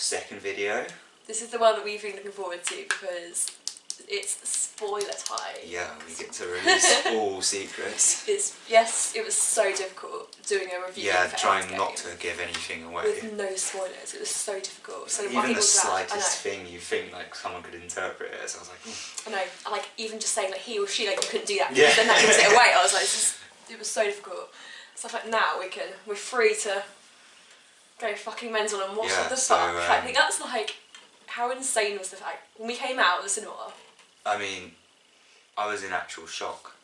second video. This is the one that we've been looking forward to because it's spoiler time. Yeah, we get to release all secrets. Yes, it was so difficult doing a review. Yeah, for trying Endgame not to give anything away. with no spoilers. It was so difficult. So even the slightest thing you think like someone could interpret it as, I was like, I know. And, like even just saying like he or she, like you couldn't do that. Yeah. Then that gives it away. I was like, it was so difficult. So like now we're free to go fucking mental and watch what the fuck. I think that's like, how insane was the fact when we came out of the cinema. I mean, I was in actual shock.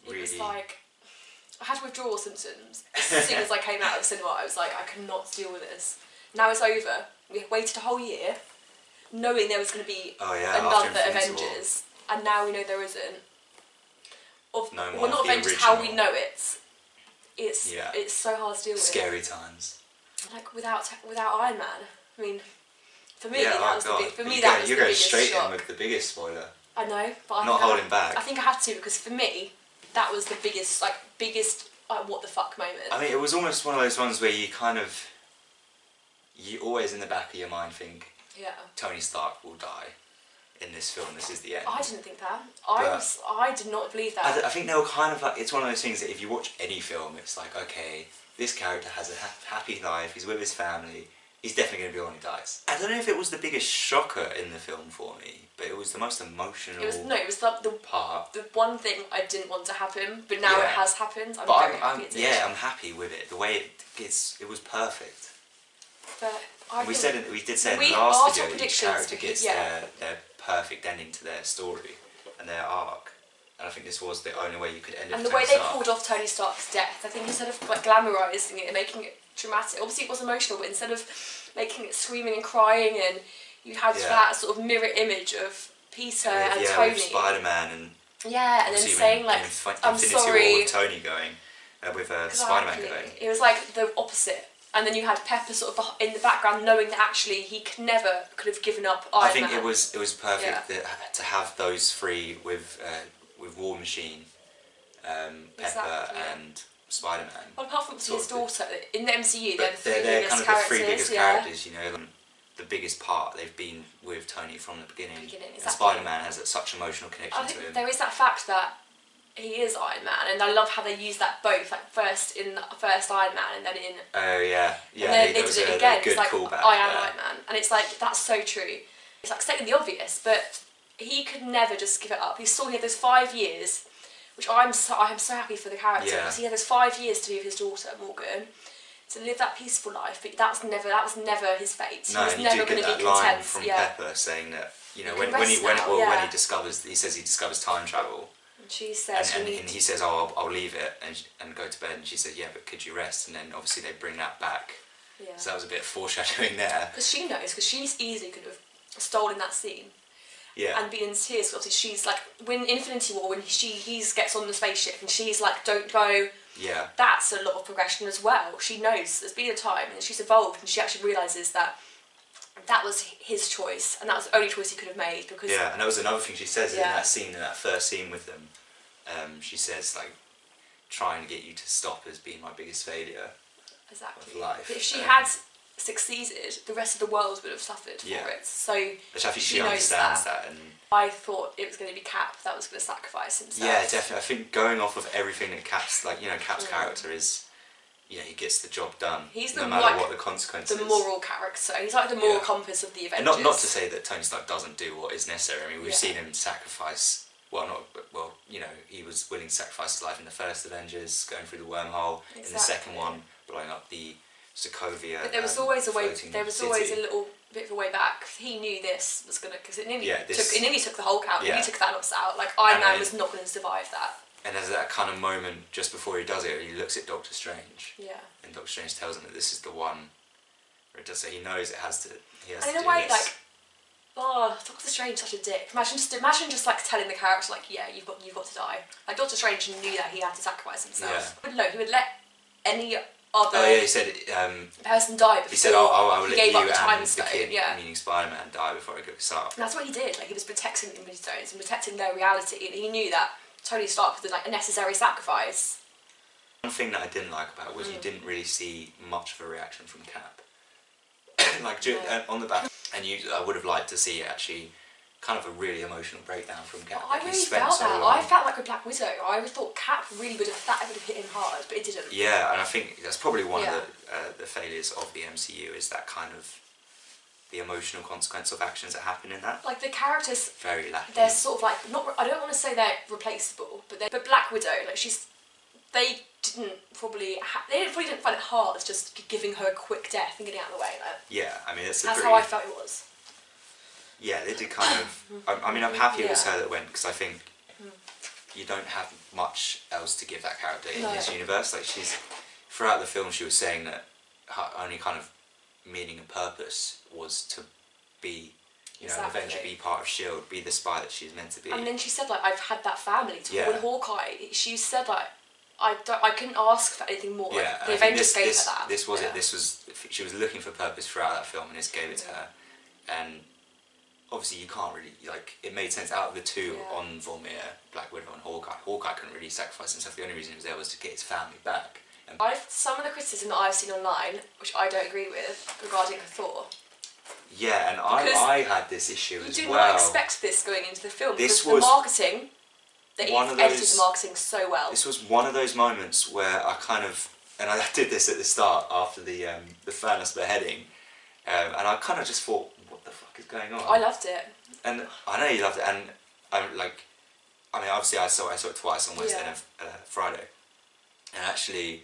It was like, I had withdrawal symptoms. As soon as I came out of the cinema, I was like, I cannot deal with this. Now it's over. We waited a whole year, knowing there was going to be another Avengers, and now we know there isn't. No more. Well, not Avengers how we know it. It's so hard to deal with. Scary times. Like without Iron Man. I mean, for me that was the big. For me that was the biggest shock. You're going straight in with the biggest spoiler. I know, but not holding back. I think I had to because for me, that was the biggest what the fuck moment. I mean, it was almost one of those ones where you always in the back of your mind think, Tony Stark will die in this film. This is the end. I didn't think that. I did not believe that. I think they were kind of like, it's one of those things that if you watch any film, it's like, okay, this character has a happy life. He's with his family. He's definitely going to be the one who dies. I don't know if it was the biggest shocker in the film for me, but it was the most emotional part. It was the one thing I didn't want to happen, but now it has happened. I'm very happy it did. Yeah, I'm happy with it. The way it was perfect. But we did say in the last video that each character gets their perfect ending to their story and their arc. And I think this was the only way you could end it. And the way they pulled off Tony Stark's death, I think instead of like glamorising it and making it dramatic, obviously it was emotional, but instead of making it screaming and crying, and you had that sort of mirror image of Peter and Tony. With Spider-Man and and then saying like, I'm sorry. War with Tony going, with Spider-Man going. It was like the opposite. And then you had Pepper sort of in the background, knowing that actually he could have given up Iron Man. I think it was perfect to have those three with War Machine, Pepper and Spider-Man. Well, apart from his daughter, in the MCU, they're kind of the three biggest characters, you know, the biggest part they've been with Tony from the beginning. And Spider-Man has such emotional connection to him. There is that fact that he is Iron Man, and I love how they use that both, like first Iron Man and then in... Oh yeah, and then they did it again, it's like, callback, I am Iron Man, and it's like, that's so true. It's like stating the obvious, but he could never just give it up. He had those 5 years, which I am so happy for the character, because he had those 5 years to be with his daughter, Morgan, to live that peaceful life, but that was never his fate. No, he was and never you do get going to be that line content. from Pepper saying that, you know, when he discovers time travel, she says, and he says, "Oh, I'll leave it and go to bed." And she says, "Yeah, but could you rest?" And then obviously they bring that back. Yeah. So that was a bit of foreshadowing there. Because she knows, because she easily could have stolen that scene. Yeah. And be in tears. Obviously, she's like, when Infinity War, when he gets on the spaceship and she's like, "Don't go." Yeah. That's a lot of progression as well. She knows there's been a time, and she's evolved, and she actually realises that that was his choice, and that was the only choice he could have made. Because and that was another thing she says in that scene, in that first scene with them. She says, like, trying to get you to stop as being my biggest failure of life. But if she had succeeded, the rest of the world would have suffered for it. So which I think she understands that. And I thought it was going to be Cap that was going to sacrifice himself. Yeah, definitely. I think going off of everything that Cap's, like, you know, Cap's character is, you know, he gets the job done. He's no matter what the consequences. The moral character. He's like the moral compass of the Avengers. And not to say that Tony Stark doesn't do what is necessary. I mean, we've seen him sacrifice. Well, you know, he was willing to sacrifice his life in the first Avengers, going through the wormhole. In the second one, blowing up the Sokovia. But there was always a way. There was always a little bit of a way back. He knew this was gonna, because it nearly took the Hulk out. It nearly took Thanos out. Like Iron Man was not going to survive that. And there's that kind of moment just before he does it, he looks at Doctor Strange. Yeah. And Doctor Strange tells him that this is the one. Where it does say he knows it has to. He has and to in a way, this. like. Oh, Doctor Strange such a dick. Imagine just like telling the character, like, yeah, you've got to die. Like Doctor Strange knew that he had to sacrifice himself. Yeah. No, he would let any other he said person die before he said, I'll let gave you up the time and stone. the kid, meaning Spider-Man, die before I go this up. And that's what he did. Like, he was protecting the Infinity Stones and protecting their reality, and he knew that Tony Stark was like a necessary sacrifice. One thing that I didn't like about it was you didn't really see much of a reaction from Cap. like on the back. And I would have liked to see it actually kind of a really emotional breakdown from Cap. I really felt that. I felt like with Black Widow, I thought Cap really would have hit him hard, but it didn't. Yeah, and I think that's probably one of the failures of the MCU is that kind of the emotional consequence of actions that happen in that. Like the characters, very lacking. They're sort of like not. I don't want to say they're replaceable, but Black Widow, like they probably didn't find it hard just giving her a quick death and getting out of the way. Like, yeah, I mean that's how I felt it was. Yeah, they did kind of. I mean, I'm happy it was her that went because I think you don't have much else to give that character in this universe. Like throughout the film, she was saying that her only kind of meaning and purpose was to be, an Avenger, be part of S.H.I.E.L.D., be the spy that she's meant to be. And then she said, like, I've had that family. With Hawkeye, she said, like, I couldn't ask for anything more. Yeah, like, the Avengers gave her that. This was it. She was looking for purpose throughout that film, and this gave it to her. And obviously, you can't really it made sense out of the two on Vormir, Black Widow, and Hawkeye. Hawkeye couldn't really sacrifice himself. The only reason he was there was to get his family back. Some of the criticism that I've seen online, which I don't agree with, regarding Thor. Yeah, and I had this issue as well. You do not expect this going into the film because the marketing, edited the marketing so well. This was one of those moments where I kind of, and I did this at the start after the Thanos beheading, and I kind of just thought, what the fuck is going on? I loved it. And I know you loved it, and obviously I saw it twice on Wednesday and Friday, and actually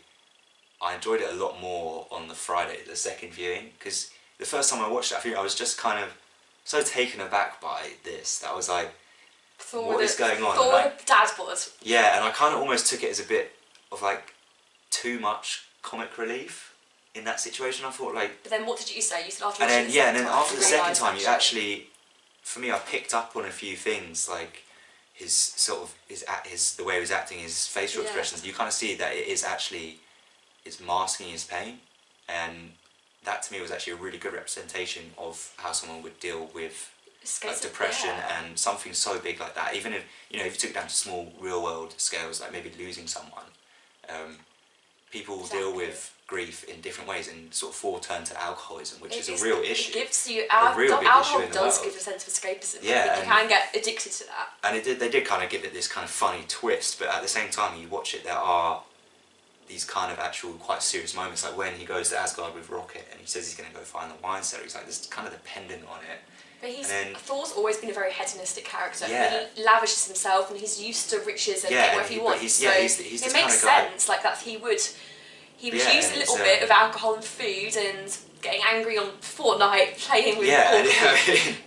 I enjoyed it a lot more on the Friday, the second viewing, because the first time I watched it, I think I was just kind of so taken aback by this that I was like, what is going on? Thor, dad's blood. Yeah, and I kind of almost took it as a bit of too much comic relief in that situation. I thought But then what did you say? You said after. And then after the second time, you actually, for me, I picked up on a few things the way he was acting, his facial expressions. You kind of see that it is actually. It's masking his pain, and that to me was actually a really good representation of how someone would deal with depression and something so big like that. Even if if you took it down to small real world scales, like maybe losing someone, people deal with grief in different ways, and sort of fall turn to alcoholism, which is a real issue. It gives you alcohol does give a sense of escapism. Yeah, you can get addicted to that. And they did kind of give it this kind of funny twist, but at the same time, you watch it, there are these kind of actual quite serious moments, like when he goes to Asgard with Rocket and he says he's going to go find the wine cellar. He's like, there's kind of the pendant on it. But Thor's always been a very hedonistic character. Yeah. He lavishes himself and he's used to riches and getting whatever he wants. He's it makes sense that he would use a little bit of alcohol and food and getting angry on Fortnite, playing with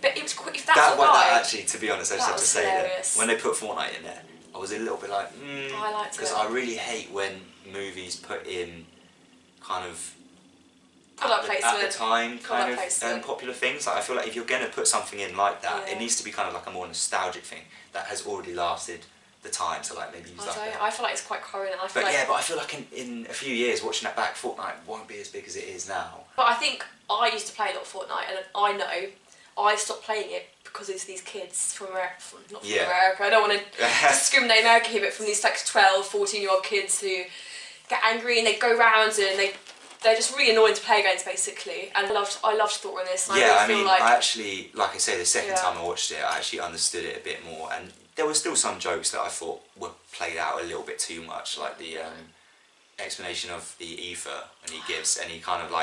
but it was quick. If that's that actually, to be honest, I just have to say that when they put Fortnite in there, I was a little bit like, I liked it. Because I really hate when movies put in kind of at the time kind of popular things. I feel like if you're going to put something in like that, it needs to be kind of like a more nostalgic thing that has already lasted the time. So maybe use I feel like it's quite current. But I feel like in a few years watching that back, Fortnite won't be as big as it is now. But I think I used to play a lot of Fortnite, and I know I stopped playing it because it's these kids from America, not from America, I don't want to discriminate America here, but from these 12, 14-year-old kids who get angry and they go round and they're just really annoying to play against, basically. And I loved Thor in this. And I actually, like I say, the second time I watched it, I actually understood it a bit more, and there were still some jokes that I thought were played out a little bit too much, like the explanation of the ether when he gives, and he kind of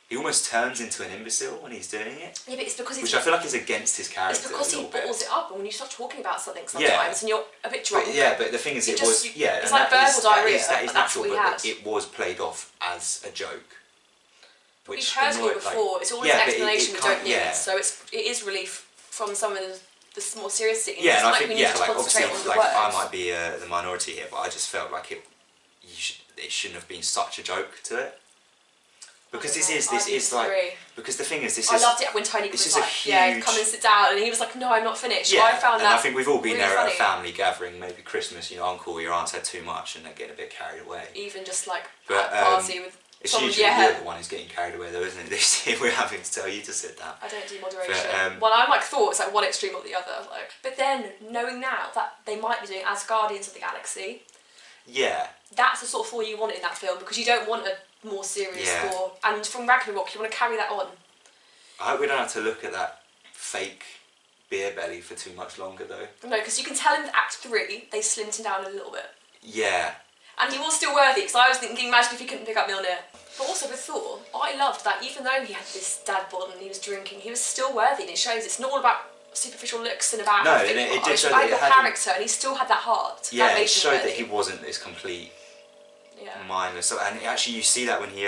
he almost turns into an imbecile when he's doing it. Yeah, but it's because which I feel like is against his character. It's because he balls it up, and when you start talking about something sometimes, and you're a bit drunk. But the thing is, it's like verbal diarrhea. That is that's natural, what we had. It was played off as a joke. We've heard it before. It's always an explanation we don't need. So it is relief from some of the more serious things. Yeah, and I think obviously, I might be the minority here, but I just felt like it shouldn't have been such a joke to it. Because because the thing is, I loved it when Tony was like, come and sit down, and he was like, no, I'm not finished. Yeah, I found that. I think we've all been really there funny. at a family gathering, maybe Christmas. Uncle or your aunt had too much, and they're getting a bit carried away. Even just at a party with. It's usually you're the one who's getting carried away, though, isn't it? This year we're having to tell you to sit down. I don't do moderation. Well, I'm Thor, it's one extreme or the other. But then knowing now that they might be doing as Guardians of the Galaxy. Yeah. That's the sort of Thor you want in that film, because you don't want a more serious Thor, and from Ragnarok you want to carry that on. I hope we don't have to look at that fake beer belly for too much longer though. No, because you can tell in Act 3 they slimmed him down a little bit. Yeah. And he was still worthy, because I was thinking, imagine if he couldn't pick up Mjolnir. But also with Thor, I loved that even though he had this dad bod and he was drinking, he was still worthy, and it shows it's not all about superficial looks and about everything. It did show that it had character, and he still had that heart. Yeah, that it showed that he wasn't this complete mindless. So, and actually, you see that when he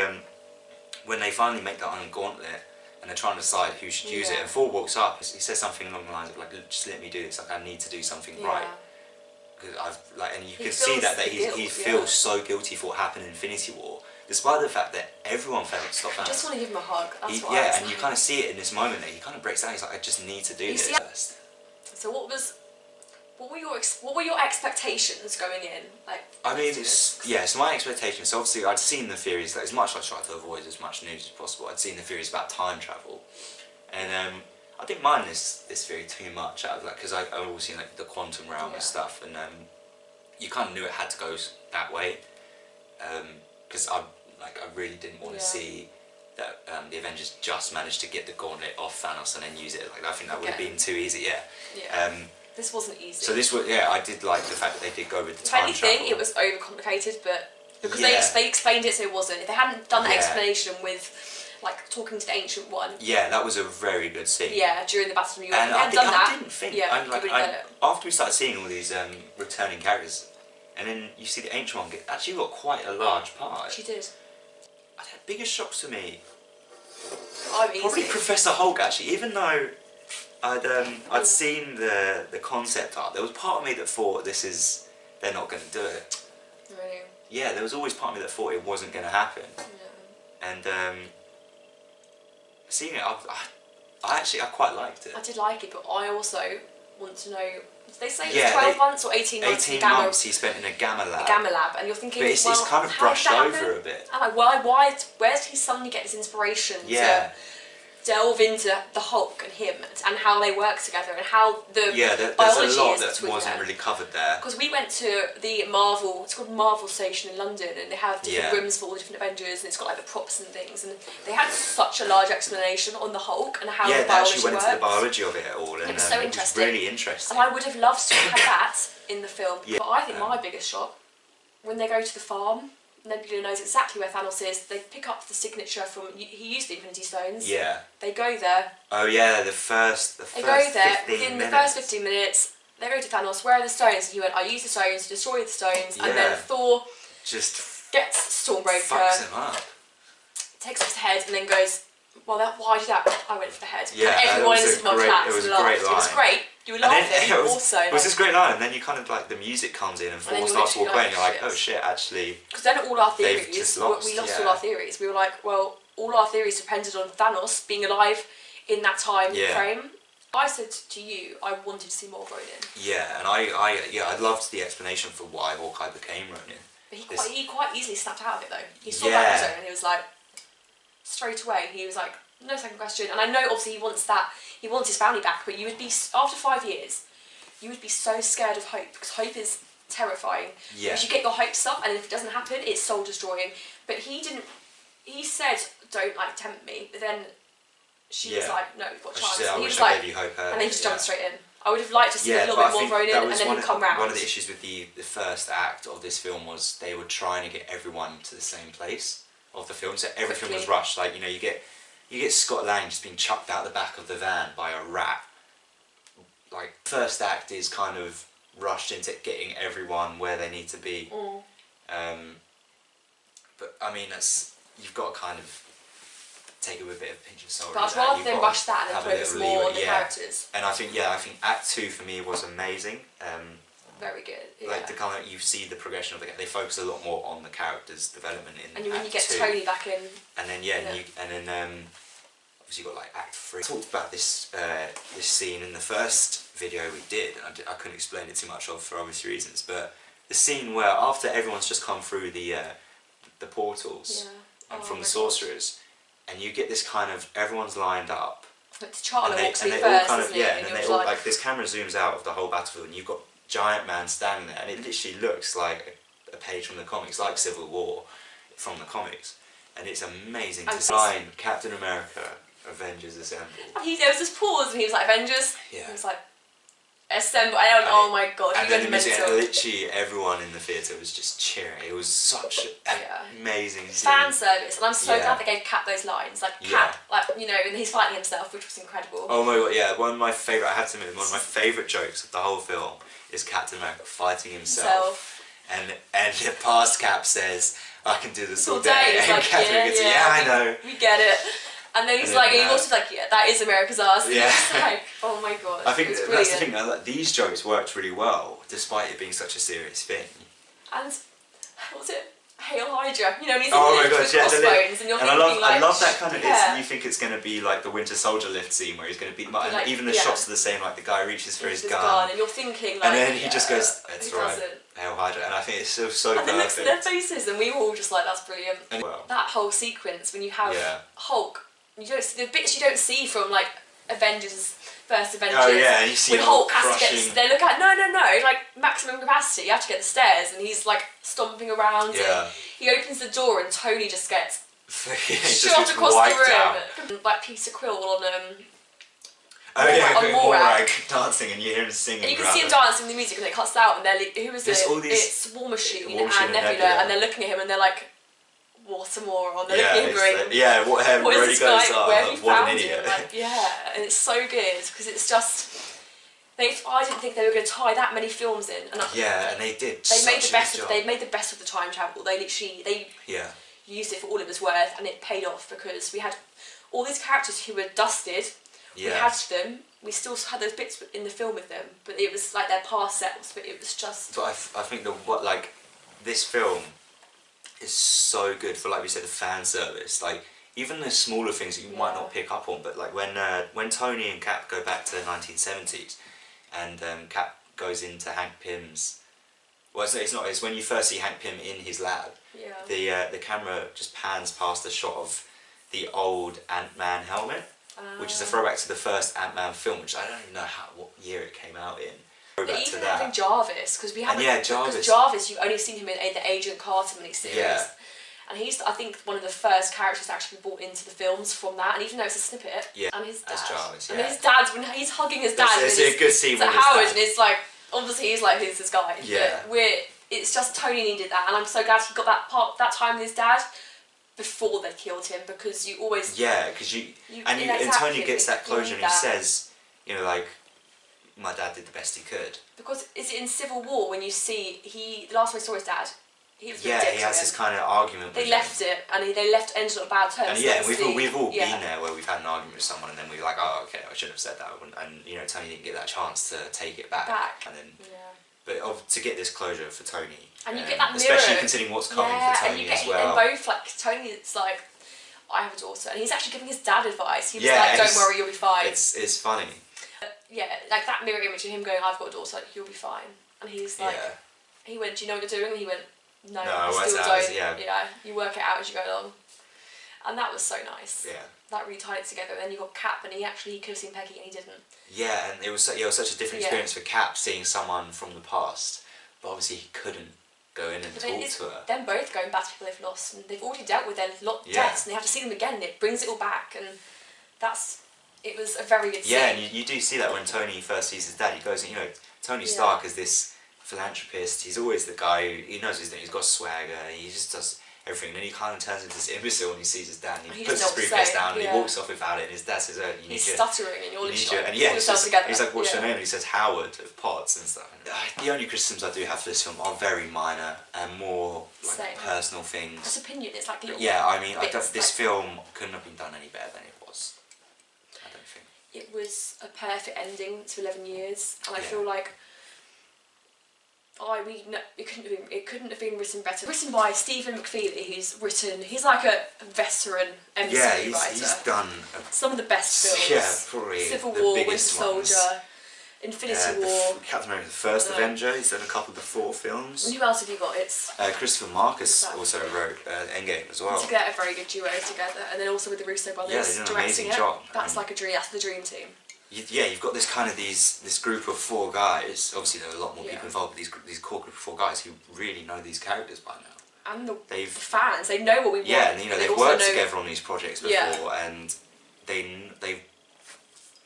when they finally make that Iron Gauntlet and they're trying to decide who should use it, and Thor walks up, he says something along the lines of like, "Just let me do this. Like, I need to do something right." Because and you can see that he feels so guilty for what happened in Infinity War, despite the fact that everyone failed to stop Thanos. I just want to give him a hug. That's what I was and you kind of see it in this moment that he kind of breaks down. He's like, "I just need to do this first." So what were your expectations going in? Like, I mean, so my expectations. So obviously, I'd seen the theories. Like, as much as I tried to avoid as much news as possible, I'd seen the theories about time travel, and I didn't mind this theory too much. Because I've always seen like the quantum realm and stuff, and you kind of knew it had to go that way. Because I really didn't want to see that the Avengers just managed to get the gauntlet off Thanos and then use it. Like, I think that would have been too easy. This wasn't easy. So this was I did like the fact that they did go with the time travel. If anything, it was overcomplicated, but because they explained it, so it wasn't. If they hadn't done that explanation with like talking to the Ancient One. Yeah, that was a very good scene. Yeah, during the Battle of New York. And I didn't think. Yeah, after we started seeing all these returning characters, and then you see the Ancient One actually got quite a large part. She did. I had biggest shocks to me. Probably Professor Hulk actually, even though I'd seen the concept art, there was part of me that thought they're not going to do it. Really? Yeah, there was always part of me that thought it wasn't going to happen. Yeah. And seeing it, I quite liked it. I did like it, but I also want to know. Did they say it was 12 months or 18 months? 18 months he spent in a gamma lab. And you're thinking, but it's kind of brushed over a bit. I'm like, where did he suddenly get this inspiration to delve into the Hulk and him and how they work together and how the biology there's a lot is that wasn't really covered there. Because we went to the Marvel, it's called Marvel Station in London, and they have different rooms for all the different Avengers, and it's got like the props and things, and they had such a large explanation on the Hulk and how the biology works. Yeah, they actually went into the biology of it all, and it was so interesting. It was really interesting. And I would have loved to have had that in the film. Yeah. But I think my biggest shock, when they go to the farm, Nebula knows exactly where Thanos is. They pick up the signature from. He used the Infinity Stones. Yeah. They go there. Oh yeah, the first. They go there within the first 15 minutes. They go to Thanos. Where are the stones? And he went, I used the stones to destroy the stones, and then Thor just gets Stormbreaker. Fucks him up. Takes off his head and then goes, well, why did that? I went for the head. Yeah, and everyone in the cinema clapped. It was a great line. It was great. You were laughing. It was this great line, and then you kind of like the music comes in and Thor starts walking away, and you're like, oh shit, actually. Because then all our theories, we lost all our theories. We were like, well, all our theories depended on Thanos being alive in that time frame. I said to you, I wanted to see more Ronin. Yeah, and I loved the explanation for why Hawkeye became Ronin. But he quite easily snapped out of it though. He saw that episode and he was like, straight away, he was like, no second question. And I know obviously he wants his family back, but you would be, after 5 years, you would be so scared of hope, because hope is terrifying. Yeah. Because you get your hopes up, and if it doesn't happen, it's soul destroying. But he said, don't like tempt me, but then she was like, no, we've got a chance. Said, and he was like, and then he just jumped straight in. I would have liked to see a little bit more Ronin, and then he'd come round. One of the issues with the first act of this film was they were trying to get everyone to the same place of the film, so everything was rushed. Like, you get Scott Lang just being chucked out the back of the van by a rat. Like, first act is kind of rushed into getting everyone where they need to be. But I mean, you've got to kind of take it with a bit of a pinch of salt. But I'd rather them rush that and focus more on the characters. And I think Act 2 for me was amazing. Very good. Yeah. Like, the kind of, you see the progression of they focus a lot more on the characters' development in. And when you get Act 2. Tony back in. And then obviously you got like Act 3. I talked about this scene in the first video we did, and I couldn't explain it too much for obvious reasons. But the scene where after everyone's just come through the portals from the sorcerers, and you get this kind of everyone's lined up. It's T'Challa walks in all first, kind of, isn't it? and they all like this camera zooms out of the whole battlefield, and you've got Giant Man standing there, and it literally looks like a page from the comics, like Civil War from the comics, and it's amazing to find Captain America, Avengers Assemble. There was this pause and he was like, Avengers. Yeah. He was like, Assemble. And I went, oh my god, and he then went mental. literally everyone in the theatre was just cheering. It was such an amazing scene. Fan service, and I'm so glad they gave Cap those lines. Like Cap, like and he's fighting himself, which was incredible. Oh my god, yeah. One of my favourite, I had to admit, one of my favourite jokes of the whole film is Captain America fighting himself. And past Cap says, I can do this all day. And like, Captain America goes, I know. We get it. And then he's like, he also like, that is America's ass. And yeah. Like, oh my god. I think that's the thing, like, these jokes worked really well, despite it being such a serious thing. And, what was it? Hail Hydra. You know, and he's crossbones, and you're and thinking I love that kind of, you think it's going to be like the Winter Soldier lift scene where he's going to beat him up, and even the shots are the same, like the guy reaches for his gun. And you're thinking like, and then he just goes, that's right, Hail Hydra, and I think it's so perfect. And then looks at their faces, and we were all just like, that's brilliant. And that whole sequence, when you have Hulk, you don't see the bits you don't see from like first Avengers. Oh yeah, and you see when Hulk has crushing. to get. They look at no, like maximum capacity. You have to get the stairs, and he's like stomping around. Yeah. And he opens the door, and Tony just gets shot across the room, like Peter Quill on Morag dancing, and you hear him singing. And you can see him dancing the music, and it cuts out, and they're who was it? It's War Machine and Nebula, and they're looking at him, and they're like, what a moron. They're looking at him going, what is this guy? Where have you what found an idiot. him? Like, and it's so good, because it's just, I didn't think they were going to tie that many films in. And and they did. They made the best. They made the best of the time travel. They literally used it for all it was worth, and it paid off, because we had all these characters who were dusted. We had them. We still had those bits in the film with them, but it was like their past selves. But it was just. But I think this film is so good for, like we said, the fan service. Like even the smaller things that you might not pick up on, but like when Tony and Cap go back to the 1970s, and Cap goes into Hank Pym's. Well, it's when you first see Hank Pym in his lab. Yeah. The camera just pans past the shot of the old Ant-Man helmet, which is a throwback to the first Ant-Man film, which I don't even know what year it came out in. But even having Jarvis, because we haven't. Jarvis, you've only seen him in the Agent Carter miniseries. Yeah. And he's, I think, one of the first characters actually brought into the films from that. And even though it's a snippet, and his dad, Jarvis, and his dad's when he's hugging his dad, it's a good scene with Howard, his dad. and it's like obviously he's like, who's this guy? Yeah. But it's just Tony needed that, and I'm so glad he got that time with his dad before they killed him, because you always because and Tony gets that closure, and he says, like, my dad did the best he could. Because is it in Civil War when you see the last time I saw his dad, he was he has this kind of argument. They left it, and they ended on bad terms. And we've all been there where we've had an argument with someone, and then we're like, oh, okay, I shouldn't have said that, and Tony didn't get that chance to take it back. And then, but to get this closure for Tony, and you get that mirror, especially considering what's coming for Tony and you get as well. And both, like Tony, it's like, I have a daughter, and he's actually giving his dad advice. He was like, don't worry, you'll be fine. It's funny. Like that mirror image of him going, I've got a daughter, like, you'll be fine. And he's like, he went, do you know what you're doing? And he went, no, I still don't. Yeah, you work it out as you go along. And that was so nice. Yeah. That really tied it together. And then you got Cap, and he could have seen Peggy, and he didn't. Yeah, and it was such a different experience for Cap, seeing someone from the past, but obviously he couldn't go in and talk to her. Them both going back to people they've lost, and they've already dealt with their deaths, and they have to see them again, and it brings it all back, and it was a very good scene. Yeah, and you do see that when Tony first sees his dad. He goes, Tony Stark is this philanthropist. He's always the guy he knows his name. He's got swagger. He just does everything. And then he kind of turns into this imbecile when he sees his dad. And he puts his briefcase down and he walks off without it. And his dad says, "Oh, you need to." He's stuttering, and you're literally like, he's like, "What's your name?" And he says, "Howard of Potts" and stuff. The only criticisms I do have for this film are very minor and more like personal things. It's opinion. It's like this film couldn't have been done any better than it was. I don't think. It was a perfect ending to 11 years, and I feel like it couldn't have been written better. Written by Stephen McFeely, he's like a veteran MCU writer. He's done some of the best films. Yeah, probably Civil War, Winter Soldier, Infinity War, Captain America: The First Avenger. He's done a couple of the 4 films. And who else have you got? It's Christopher Marcus also wrote Endgame as well. To get a very good duo together, and then also with the Russo brothers. Yeah, they did an amazing job. That's like a dream. That's the dream team. You've got this kind of this group of 4 guys. Obviously, there are a lot more people involved, but these core group of 4 guys who really know these characters by now. And the fans, they know what we want. Yeah, and they've worked together on these projects before, and they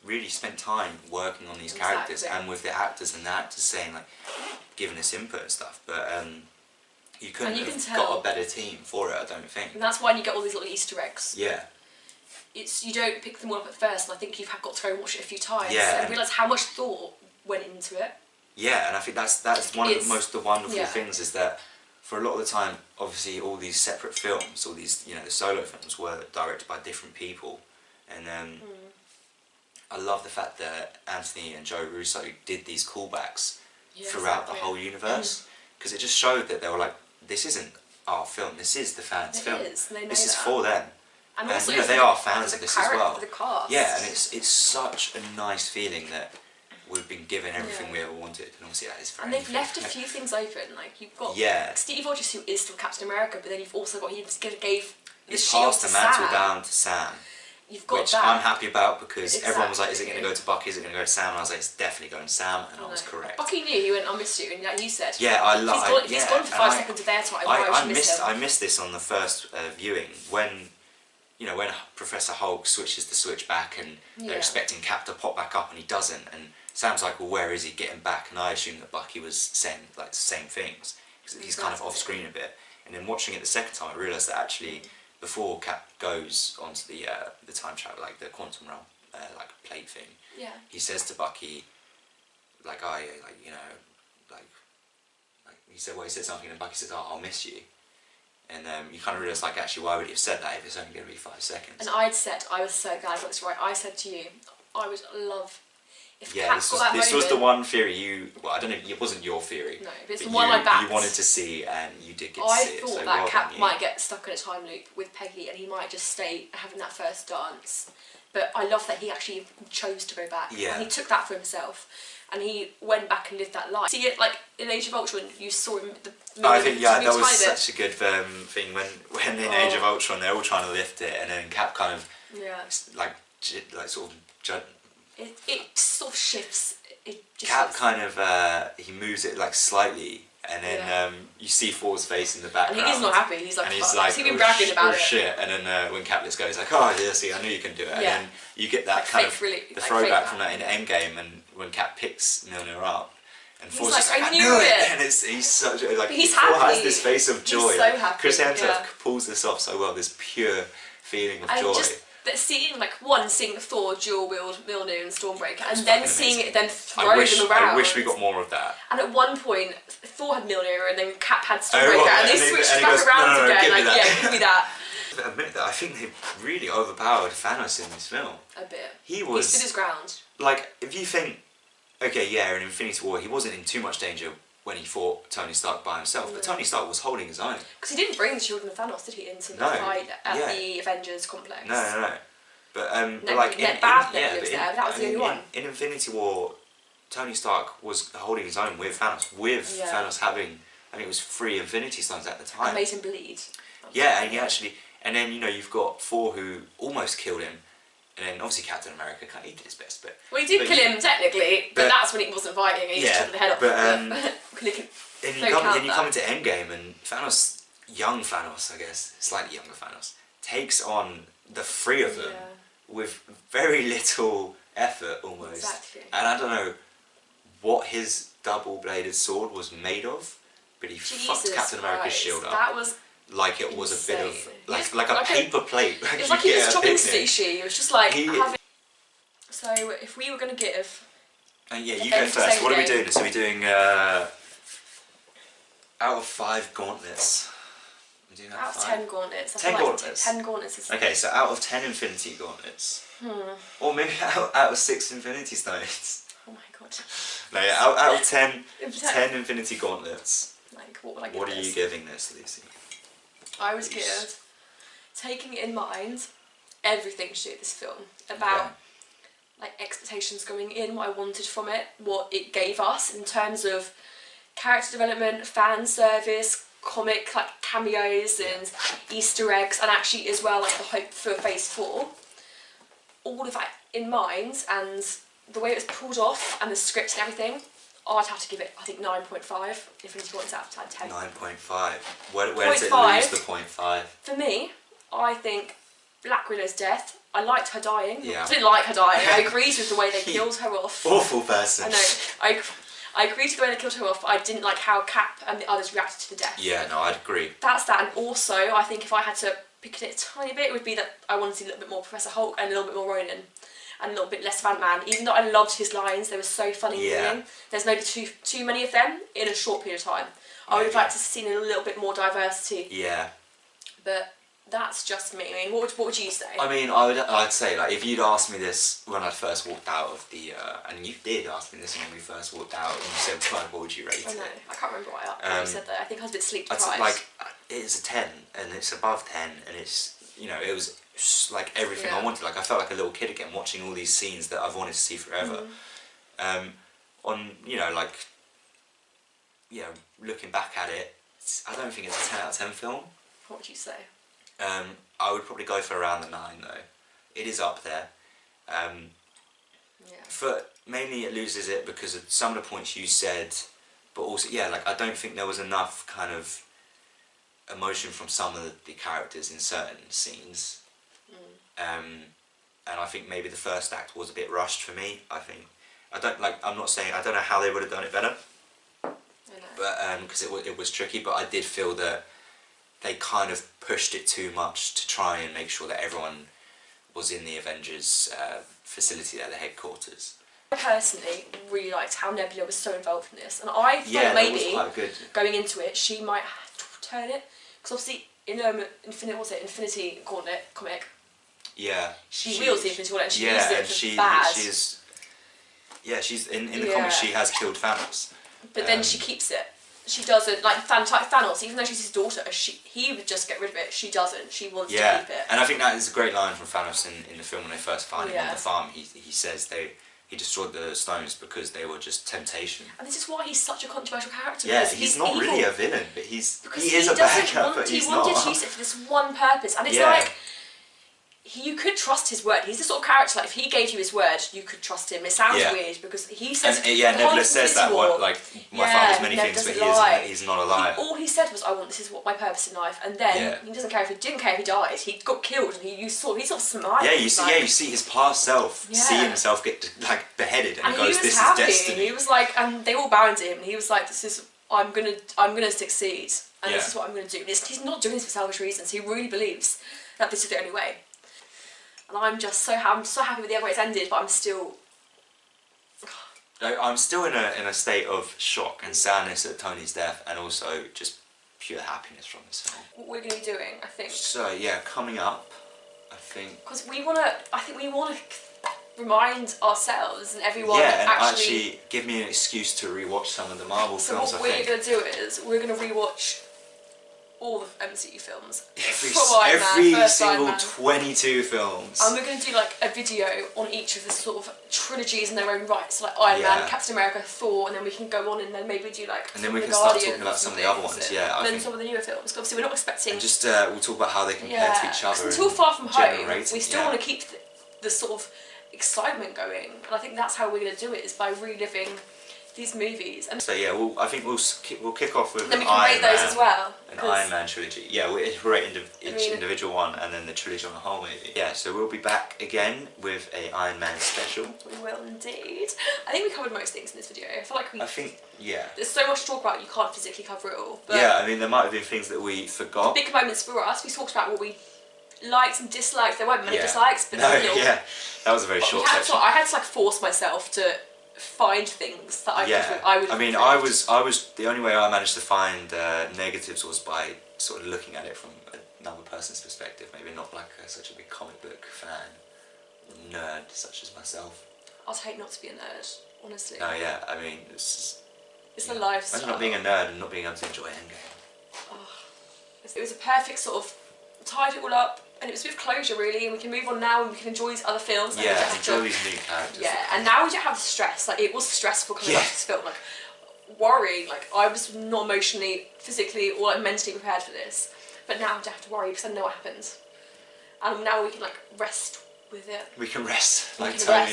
really spent time working on these characters, and with the actors saying, like, giving us input and stuff. But you couldn't have got a better team for it, I don't think. And that's why you get all these little Easter eggs. Yeah. You don't pick them all up at first, and I think you've got to go and watch it a few times Yeah, and realise how much thought went into it. Yeah, and I think that's one of the most wonderful things, is that for a lot of the time, obviously, all these separate films, all these, you know, the solo films were directed by different people, and I love the fact that Anthony and Joe Russo did these callbacks throughout the whole universe, because it just showed that they were like, this isn't our film, this is the fans' film. This is for them. And also, you know, they are fans of this as well. The cast. Yeah, and it's such a nice feeling that we've been given everything we ever wanted, and obviously that is very. And they've left a few things open, like you've got Steve Rogers, who is still Captain America, but then you've also got he gave the shield to Sam. He's passed the mantle down to Sam. You've got which that. I'm happy about, because everyone was like, is it going to go to Bucky, is it going to go to Sam? And I was like, it's definitely going to Sam, and I was correct. Bucky knew, he went, I missed you, and like you said. Yeah, I love He's gone for 5 seconds of their time. I missed this on the first viewing, when, you know, when Professor Hulk switches the switch back, and they're expecting Cap to pop back up, and he doesn't, and Sam's like, well, where is he getting back? And I assumed that Bucky was saying like the same things, because he's kind of off screen a bit. And then watching it the second time, I realised that actually, before Cap goes onto the time travel, like the quantum realm, like plate thing, he says to Bucky, like, oh yeah, like, you know, like he said something, and Bucky says, oh, I'll miss you. And you kind of realise, like, actually, why would he have said that if it's only going to be 5 seconds? And I was so glad I got this right. I said to you, I would love if yeah, Cap this got that was moment. the one theory well, I don't know, it wasn't your theory. No, but it's the one I backed. You wanted to see, and you did get to see it. I thought that Cap might get stuck in a time loop with Peggy, and he might just stay having that first dance. But I love that he actually chose to go back. Yeah. And he took that for himself. And he went back and lived that life. See it, like, in Age of Ultron, you saw him, I think, that was such a good thing, when in Age of Ultron, they're all trying to lift it, and then Cap kind of, like sort of... It sort of shifts. Cap kind of, he moves it, like, slightly, and then you see Thor's face in the background. And he's not happy, he's like, and he's like, he's been bragging about it. Shit. And then when Cap lets go, he's like, oh, yeah, see, I knew you can do it. And then you get that kind of, the throwback from that in Endgame, and when Cap picks Mjolnir up, and Thor's like, just like, I knew it! And he's such a, like, he's Thor happy. has this face of joy. He's so happy. Chris Hemsworth pulls this off so well, this pure feeling of joy. Just seeing, like, seeing Thor dual wield Mjolnir and Stormbreaker, and then seeing it then throw them around. I wish we got more of that. And at one point, Thor had Mjolnir, and then Cap had Stormbreaker, and they switched back around again. Give me that. Yeah, give me that. I admit that I think they really overpowered Thanos in this film. A bit. He stood his ground. Like, if you think, okay, yeah, in Infinity War, he wasn't in too much danger when he fought Tony Stark by himself, but Tony Stark was holding his own. Because he didn't bring the children of Thanos, did he, into the fight at the Avengers complex? No. But but like that was the only one. In Infinity War, Tony Stark was holding his own with Thanos, Thanos having, I think it was 3 Infinity Stones at the time. And made him bleed. Yeah, and he actually, and then, you know, you've got Thor who almost killed him, and then obviously Captain America, he did his best, but... Well, he did kill him, technically, but that's when he wasn't fighting, and he just took the head off. And you come into Endgame, and Thanos, young Thanos, I guess, slightly younger Thanos, takes on the 3 of them with very little effort, almost. Exactly. And I don't know what his double-bladed sword was made of, but he fucked Captain America's shield up. That was like it was a bit of like a paper plate. It was like he was chopping sushi. It was just like having. So if we were going to give. Yeah, you go first. What are we doing? So we're doing out of 5 gauntlets. Out of 10 gauntlets. 10 gauntlets. 10 gauntlets is. Okay, so out of 10 Infinity Gauntlets. Or maybe out of 6 Infinity Stones. Oh my god. No, yeah, out of 10 Infinity Gauntlets. Like, what would I give What are you giving this, Lucy? I would give, taking in mind everything to do with this film, about like expectations going in, what I wanted from it, what it gave us in terms of character development, fan service, comic like cameos and Easter eggs, and actually as well like the hope for Phase 4. All of that in mind, and the way it was pulled off, and the script and everything, I'd have to give it, I think, 9.5. Infinity War out of 10. 9.5. Where does it lose the 0.5? For me, I think Black Widow's death I liked her dying. Yeah. I didn't like her dying. I agreed with the way they killed her off. Awful person. I know. I agreed with the way they killed her off, but I didn't like how Cap and the others reacted to the death. Yeah, no, I'd agree. That's that, and also I think if I had to pick it a tiny bit, it would be that I wanted to see a little bit more Professor Hulk and a little bit more Ronan. And a little bit less of Ant-Man. Even though I loved his lines, they were so funny and moving. There's maybe too many of them in a short period of time. I would have liked to have seen a little bit more diversity. Yeah. But that's just me. I mean, what would you say? I mean, I'd say, like, if you'd asked me this when I first walked out of the, and you did ask me this when we first walked out, and you said, what would you rate it? I know. I can't remember what I said that. I think I was a bit sleep I'd deprived. say, like, it's a 10, and it's above 10, and it's, you know, it was like everything I wanted. Like, I felt like a little kid again, watching all these scenes that I've wanted to see forever. On, you know, like, you know, looking back at it, I don't think it's a 10 out of 10 film. What would you say? I would probably go for around the 9 though. It is up there. For mainly it loses it because of some of the points you said, but also like I don't think there was enough kind of emotion from some of the characters in certain scenes. And I think maybe the first act was a bit rushed for me. I'm not saying I don't know how they would have done it better. But because it was tricky, but I did feel that they kind of pushed it too much to try and make sure that everyone was in the Avengers facility at the headquarters. I personally really liked how Nebula was so involved in this, and I thought maybe going into it she might turn it, because obviously in Infinity Gauntlet comic, she wields the Infinity Gauntlet and she uses it for bad. She's in the comics she has killed Thanos. But then she keeps it. She doesn't, like Thanos, even though she's his daughter, he would just get rid of it. She doesn't. She wants to keep it. And I think that is a great line from Thanos in the film when they first find him on the farm. He says he destroyed the stones because they were just temptation. And this is why he's such a controversial character. Yeah, he's not evil. Really a villain, but he is a bad guy, but he's not. He wanted to use it for this one purpose, and it's like, you could trust his word. He's the sort of character, like, if he gave you his word, you could trust him. It sounds weird, because he says... And, Nebula says that, like, my father's many things, but he's not a liar. All he said was, this is what my purpose in life, and then he didn't care if he died. He got killed, and he sort of smiled. Yeah, you see his past self, see himself get, like, beheaded, and he goes, this is destiny. He was like, and they all bowed to him, and he was like, I'm gonna succeed, and this is what I'm gonna do. He's not doing this for selfish reasons. He really believes that this is the only way. And I'm so happy with the way it's ended, but I'm still in a state of shock and sadness at Tony's death, and also just pure happiness from this film. What we're going to be doing, I think. So coming up, I think. Because we want to remind ourselves and everyone actually give me an excuse to rewatch some of the Marvel films. So what we're going to do is we're going to rewatch all the MCU films. Every single 22 films. And we're going to do like a video on each of the sort of trilogies in their own right. So like Iron Man, Captain America, Thor, and then we can go on and then maybe do like and then we can start talking about some of the other ones. And then some of the newer films. Obviously we're not expecting... And just we'll talk about how they compare to each other. Until Far From Home, we still want to keep the sort of excitement going. And I think that's how we're going to do it, is by reliving these movies. And so I think we'll kick off with an Iron Man as well. An Iron Man trilogy. Yeah, we'll rate each individual one and then the trilogy on the whole maybe. Yeah, so we'll be back again with a Iron Man special. We will indeed. I think we covered most things in this video. I feel like there's so much to talk about, you can't physically cover it all. But I mean there might have been things that we forgot. Big moments for us. We talked about what we liked and disliked. There weren't many dislikes, but that was a very short section. I had to like force myself to find things that I would. I mean, I was the only way I managed to find negatives was by sort of looking at it from another person's perspective. Maybe not like such a big comic book fan, nerd such as myself. I'd hate not to be a nerd, honestly. No, I mean, it's a lifestyle. Imagine not being a nerd and not being able to enjoy Endgame. Oh, it was a perfect sort of tied it all up. And it was with closure really, and we can move on now and we can enjoy these other films. And enjoy these new characters. Yeah, and now we don't have the stress. Like, it was stressful coming back to this film. Like, worrying. Like, I was not emotionally, physically, or like, mentally prepared for this. But now I don't have to worry because I know what happens. And now we can like rest with it. We can rest. Like Tony.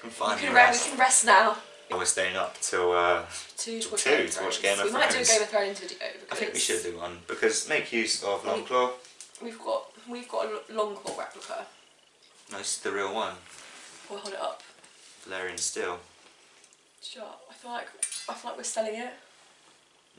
We can rest now. We're staying up till to watch Game of Thrones. We might do a Game of Thrones video. I think we should do one because make use of Longclaw. We've got a Longclaw replica. No, this is the real one. We'll hold it up. Valerian steel. Shut. I feel like we're selling it.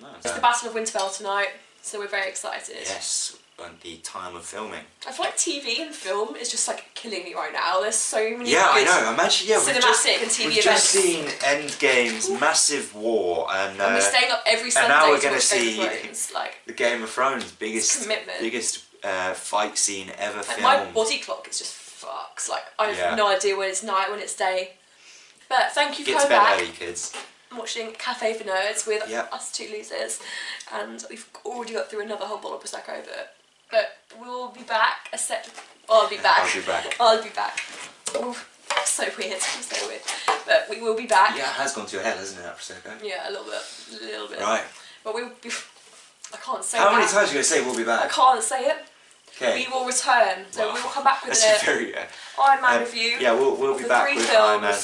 No. It's the Battle of Winterfell tonight, so we're very excited. Yes, at the time of filming. I feel like TV and film is just like killing me right now. There's so many Yeah, I good know. Imagine, cinematic and TV we've events. just seen Endgame's massive war, and we're staying up every Sunday now we're to going to watch Game see of Thrones. Like, the Game of Thrones biggest commitment. fight scene ever like filmed. my body clock is just fucked. Like I have no idea when it's night, when it's day. But thank you for Get to coming bed back. early, kids. Watching Cafe for Nerds with us two losers, and we've already got through another whole bottle of prosecco. But we'll be back. I'll be back. I'll be back. Oh, so weird. So weird. But we will be back. Yeah, it has gone to your head, hasn't it, that prosecco? Yeah, a little bit. Right. But we'll be. I can't say. How many times are you going to say we'll be back? I can't say it. Okay. We will return. So we will come back with That's a very Iron Man review. Yeah, we'll be back with Iron Man.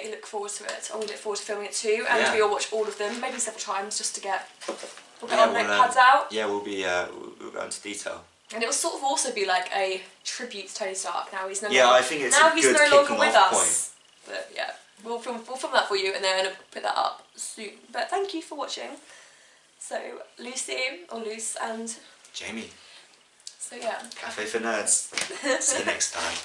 I look forward to it. We look forward to filming it too, and we'll watch all of them, maybe several times, just to get our notepads out. Yeah, we'll go into detail. And it will sort of also be like a tribute to Tony Stark. Now he's no I think it's now a he's good no longer with us. point. But yeah, we'll film that for you, and then put that up soon. But thank you for watching. So Lucy or Luce and Jamie. so yeah. Cafe for Nerds. See you next time.